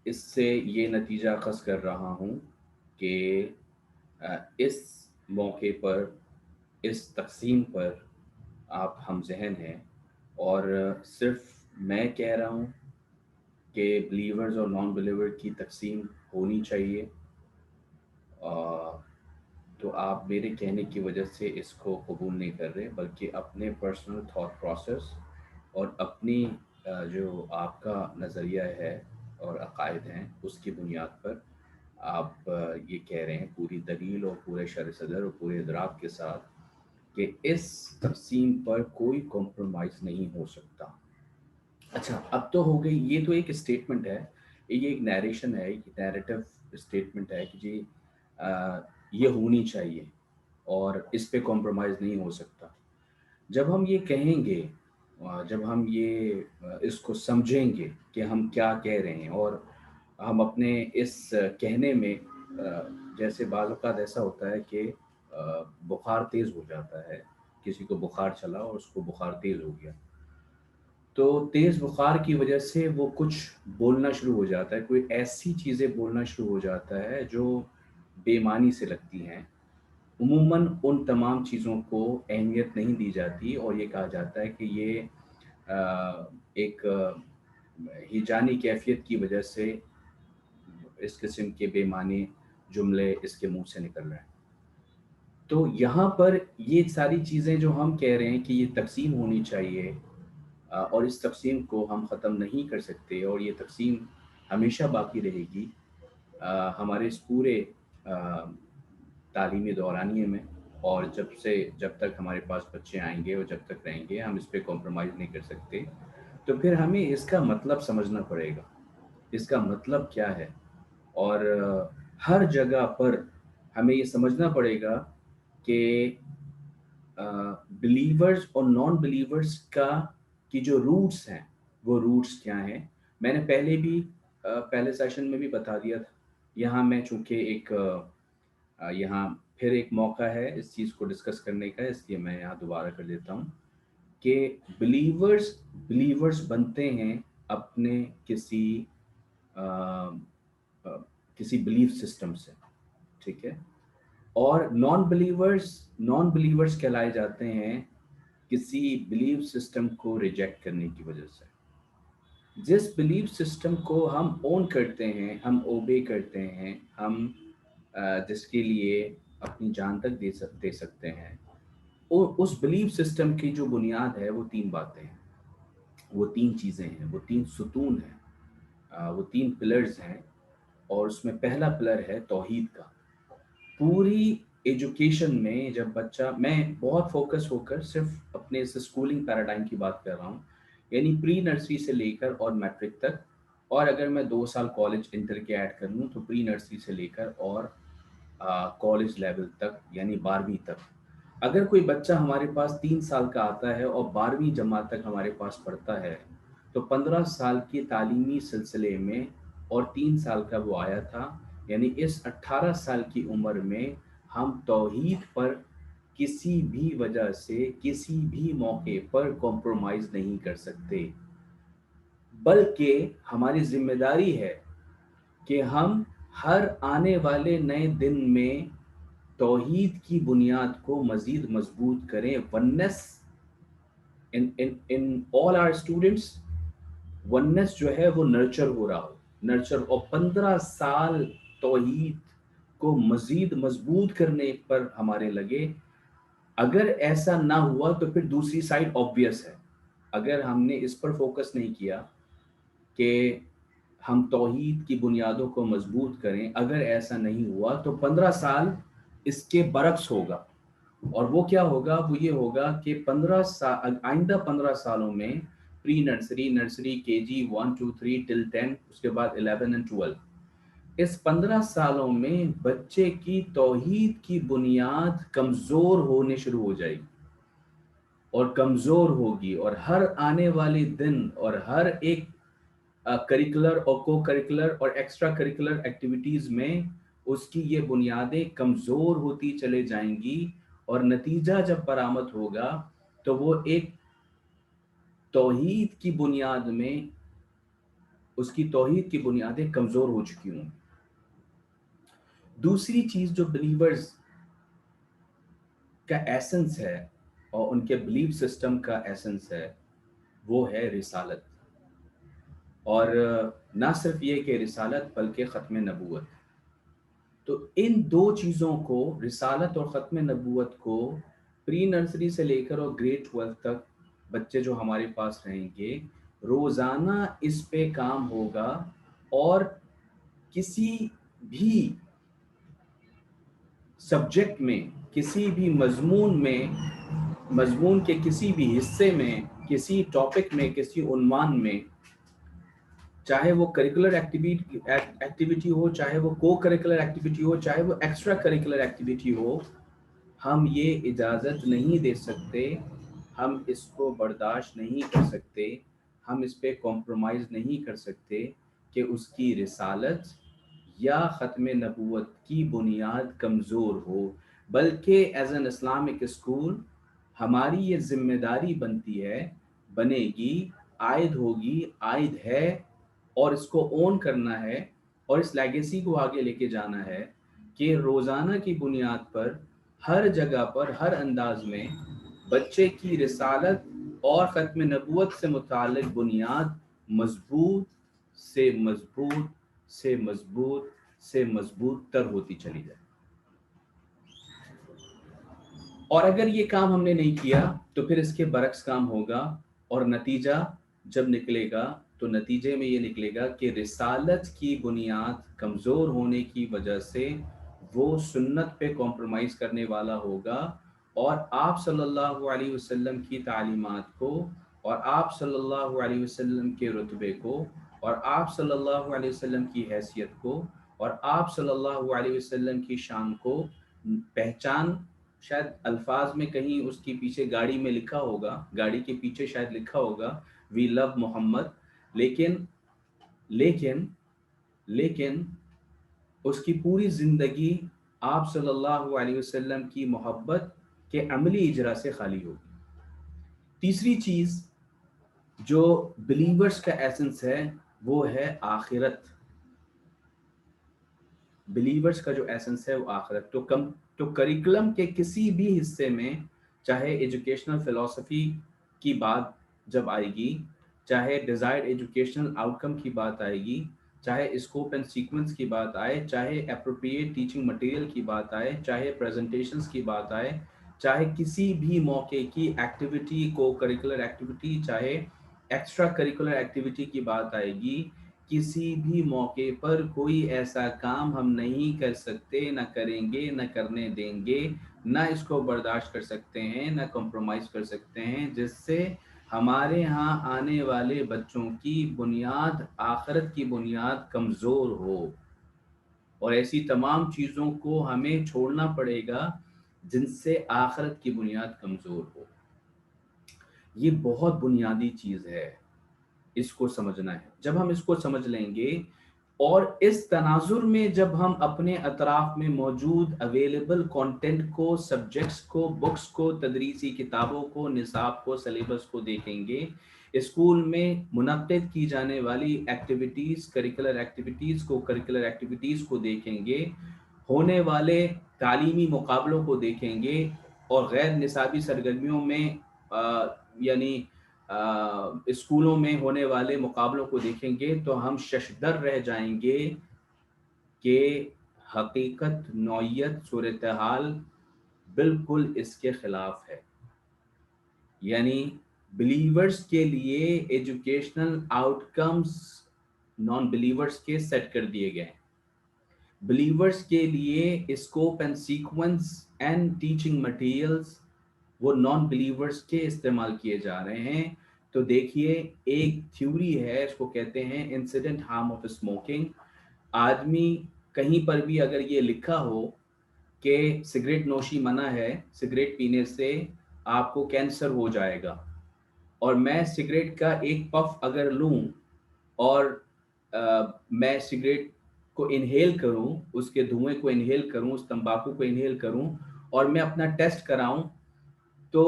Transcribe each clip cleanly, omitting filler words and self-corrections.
اس سے یہ نتیجہ اخذ کر رہا ہوں کہ اس موقع پر، اس تقسیم پر آپ ہم ذہن ہیں، اور صرف میں کہہ رہا ہوں کہ بلیورز اور نان بلیور کی تقسیم ہونی چاہیے، تو آپ میرے کہنے کی وجہ سے اس کو قبول نہیں کر رہے، بلکہ اپنے پرسنل تھاٹ پروسیس اور اپنی جو آپ کا نظریہ ہے اور عقائد ہیں اس کی بنیاد پر آپ یہ کہہ رہے ہیں پوری دلیل اور پورے شرح صدر اور پورے ادراک کے ساتھ کہ اس تقسیم پر کوئی کمپرومائز نہیں ہو سکتا۔ اچھا، اب تو ہو گئی، یہ تو ایک اسٹیٹمنٹ ہے، یہ ایک نیریشن ہے، ایک نیریٹو اسٹیٹمنٹ ہے کہ جی یہ ہونی چاہیے اور اس پہ کمپرومائز نہیں ہو سکتا۔ جب ہم یہ کہیں گے، جب ہم یہ اس کو سمجھیں گے کہ ہم کیا کہہ رہے ہیں، اور ہم اپنے اس کہنے میں جیسے بعض اوقات ایسا ہوتا ہے کہ بخار تیز ہو جاتا ہے، کسی کو بخار چلا اور اس کو بخار تیز ہو گیا، تو تیز بخار کی وجہ سے وہ کچھ بولنا شروع ہو جاتا ہے، کوئی ایسی چیزیں بولنا شروع ہو جاتا ہے جو بے معنی سے لگتی ہیں۔ عموماً ان تمام چیزوں کو اہمیت نہیں دی جاتی اور یہ کہا جاتا ہے کہ یہ ایک ہیجانی کیفیت کی وجہ سے اس قسم کے بے معنی جملے اس کے منہ سے نکل رہے ہیں۔ تو یہاں پر یہ ساری چیزیں جو ہم کہہ رہے ہیں کہ یہ تقسیم ہونی چاہیے، اور اس تقسیم کو ہم ختم نہیں کر سکتے، اور یہ تقسیم ہمیشہ باقی رہے گی ہمارے اس پورے تعلیمی دورانیے میں، اور جب تک ہمارے پاس بچے آئیں گے اور جب تک رہیں گے ہم اس پہ کمپرومائز نہیں کر سکتے۔ تو پھر ہمیں اس کا مطلب سمجھنا پڑے گا، اس کا مطلب کیا ہے، اور ہر جگہ پر ہمیں یہ سمجھنا پڑے گا کہ بلیورز اور نان بلیورز کی جو روٹس ہیں وہ روٹس کیا ہیں۔ میں نے پہلے بھی پہلے سیشن میں بھی بتا دیا تھا، یہاں میں چونکہ ایک یہاں پھر ایک موقع ہے اس چیز کو ڈسکس کرنے کا، اس لیے میں یہاں دوبارہ کر دیتا ہوں کہ بلیورز بنتے ہیں اپنے آ، آ، کسی بلیف سسٹم سے، ٹھیک ہے، اور نان بلیورز کہلائے جاتے ہیں کسی بلیف سسٹم کو ریجیکٹ کرنے کی وجہ سے۔ جس بلیف سسٹم کو ہم اون کرتے ہیں، ہم اوبے کرتے ہیں، ہم جس کے لیے اپنی جان تک دے سکتے ہیں، اس بلیف سسٹم کی جو بنیاد ہے وہ تین باتیں ہیں، وہ تین چیزیں ہیں، وہ تین ستون ہیں، وہ تین پلرز ہیں، اور اس میں پہلا پلر ہے توحید کا۔ پوری ایجوکیشن میں جب بچہ، میں بہت فوکس ہو کر صرف اپنے اس اسکولنگ پیراڈائم کی بات کر رہا ہوں، یعنی پری نرسری سے لے کر اور میٹرک تک، اور اگر میں 2 سال کالج انٹر کے ایڈ کر لوں تو پری نرسری سے لے کر اور کالج لیول تک یعنی 12ویں تک۔ اگر کوئی بچہ ہمارے پاس 3 سال کا آتا ہے اور 12ویں جماعت تک ہمارے پاس پڑھتا ہے، تو 15 سال کے تعلیمی سلسلے میں اور 3 سال کا وہ آیا تھا، یعنی اس 18 سال کی عمر میں ہم توحید پر کسی بھی وجہ سے کسی بھی موقع پر کمپرومائز نہیں کر سکتے، بلکہ ہماری ذمہ داری ہے کہ ہم ہر آنے والے نئے دن میں توحید کی بنیاد کو مزید مضبوط کریں۔ Once in all are students, once جو ہے وہ نرچر ہو رہا ہو، نرچر، اور 15 سال توحید کو مزید مضبوط کرنے پر ہمارے لگے۔ اگر ایسا نہ ہوا تو پھر دوسری سائڈ آبویس ہے، اگر ہم نے اس پر فوکس نہیں کیا کہ ہم توحید کی بنیادوں کو مضبوط کریں، اگر ایسا نہیں ہوا تو 15 سال اس کے برعکس ہوگا، اور وہ کیا ہوگا؟ وہ یہ ہوگا کہ 15 سال، آئندہ 15 سالوں میں پری نرسری، نرسری کے جی 1 2 3 ٹل 10، اس کے بعد 11 and 12، اس 15 سالوں میں بچے کی توحید کی بنیاد کمزور ہونے شروع ہو جائے گی اور کمزور ہوگی، اور ہر آنے والے دن اور ہر ایک کریکولر اور کو کریکولر اور ایکسٹرا کریکولر ایکٹیویٹیز میں اس کی یہ بنیادیں کمزور ہوتی چلے جائیں گی، اور نتیجہ جب برآمد ہوگا تو وہ ایک توحید کی بنیاد میں اس کی توحید کی بنیادیں کمزور ہو چکی ہوں. دوسری چیز جو بلیورز کا ایسنس ہے اور ان کے بلیف سسٹم کا ایسنس ہے وہ ہے رسالت. اور نہ صرف یہ کہ رسالت بلکہ ختم نبوت. تو ان دو چیزوں کو، رسالت اور ختم نبوت کو، پری نرسری سے لے کر اور گریڈ 12 تک بچے جو ہمارے پاس رہیں گے روزانہ اس پہ کام ہوگا. اور کسی بھی سبجیکٹ میں، کسی بھی مضمون میں، مضمون کے کسی بھی حصے میں، کسی ٹاپک میں، کسی عنوان میں، چاہے وہ کریکولر ایکٹیویٹی ہو، چاہے وہ کو کریکولر ایکٹیویٹی ہو، چاہے وہ ایکسٹرا کریکولر ایکٹیویٹی ہو، ہم یہ اجازت نہیں دے سکتے، ہم اس کو برداشت نہیں کر سکتے، ہم اس پہ کمپرومائز نہیں کر سکتے کہ اس کی رسالت یا ختم نبوت کی بنیاد کمزور ہو. بلکہ ایز این اسلامک اسکول ہماری یہ ذمہ داری بنتی ہے، بنے گی، عائد ہوگی، عائد ہے، اور اس کو اون کرنا ہے اور اس لیگیسی کو آگے لے کے جانا ہے کہ روزانہ کی بنیاد پر ہر جگہ پر ہر انداز میں بچے کی رسالت اور ختم نبوت سے متعلق بنیاد مضبوط سے مضبوط سے مضبوط سے مضبوط تر ہوتی چلی جائے. اور اگر یہ کام ہم نے نہیں کیا تو پھر اس کے برعکس کام ہوگا، اور نتیجہ جب نکلے گا تو نتیجے میں یہ نکلے گا کہ رسالت کی بنیاد کمزور ہونے کی وجہ سے وہ سنت پہ کمپرومائز کرنے والا ہوگا، اور آپ صلی اللہ علیہ وسلم کی تعلیمات کو، اور آپ صلی اللہ علیہ وسلم کے رتبے کو، اور آپ صلی اللہ علیہ وسلم کی حیثیت کو، اور آپ صلی اللہ علیہ وسلم کی شان کو پہچان. شاید الفاظ میں کہیں اس کے پیچھے گاڑی میں لکھا ہوگا، گاڑی کے پیچھے شاید لکھا ہوگا وی لو محمد، لیکن لیکن لیکن اس کی پوری زندگی آپ صلی اللہ علیہ وسلم کی محبت کے عملی اجرا سے خالی ہوگی. تیسری چیز جو بلیورز کا ایسنس ہے وہ ہے آخرت. بلیورز کا جو ایسنس ہے وہ آخرت. تو کریکولم کے کسی بھی حصے میں، چاہے ایجوکیشنل فلسفی کی بات جب آئے گی، چاہے ڈیزائرڈ ایجوکیشنل آؤٹ کم کی بات آئے گی، چاہے اسکوپ اینڈ سیکوینس کی بات آئے، چاہے اپروپریٹ ٹیچنگ مٹیریل کی بات آئے، چاہے پریزنٹیشنز کی بات آئے، چاہے کسی بھی موقع کی ایکٹیویٹی، کو کریکولر ایکٹیویٹی، چاہے ایکسٹرا کریکولر ایکٹیویٹی کی بات آئے گی، کسی بھی موقع پر کوئی ایسا کام ہم نہیں کر سکتے، نہ کریں گے، نہ کرنے دیں گے، نہ اس کو برداشت کر سکتے ہیں، نہ کمپرومائز کر سکتے ہیں، جس سے ہمارے ہاں آنے والے بچوں کی بنیاد، آخرت کی بنیاد کمزور ہو. اور ایسی تمام چیزوں کو ہمیں چھوڑنا پڑے گا جن سے آخرت کی بنیاد کمزور ہو. یہ بہت بنیادی چیز ہے، اس کو سمجھنا ہے. جب ہم اس کو سمجھ لیں گے اور اس تناظر میں جب ہم اپنے اطراف میں موجود اویلیبل کنٹینٹ کو، سبجیکٹس کو، بکس کو، تدریسی کتابوں کو، نصاب کو، سلیبس کو دیکھیں گے، اسکول میں منعقد کی جانے والی ایکٹیویٹیز، کریکولر ایکٹیویٹیز کو، کریکولر ایکٹیویٹیز کو دیکھیں گے، ہونے والے تعلیمی مقابلوں کو دیکھیں گے، اور غیر نصابی سرگرمیوں میں یعنی اسکولوں میں ہونے والے مقابلوں کو دیکھیں گے، تو ہم ششدر رہ جائیں گے کہ حقیقت، نوعیت، صورتحال بالکل اس کے خلاف ہے. یعنی بلیورز کے لیے educational out comes non believers کے سیٹ کر دیے گئے ہیں. بلیورز کے لیے scope and sequence and teaching materials وہ نان بلیورز کے استعمال کیے جا رہے ہیں. تو دیکھیے، ایک تھیوری ہے، اس کو کہتے ہیں انسیڈنٹ ہارم آف اسموکنگ. آدمی کہیں پر بھی اگر یہ لکھا ہو کہ سگریٹ نوشی منع ہے، سگریٹ پینے سے آپ کو کینسر ہو جائے گا، اور میں سگریٹ کا ایک پف اگر لوں اور میں سگریٹ کو انہیل کروں، اس کے دھوئیں کو انہیل کروں، اس تمباکو کو انہیل کروں، اور میں اپنا ٹیسٹ کراؤں، تو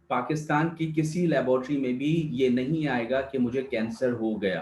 پاکستان کی کسی لیبارٹری میں بھی یہ نہیں آئے گا کہ مجھے کینسر ہو گیا،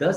10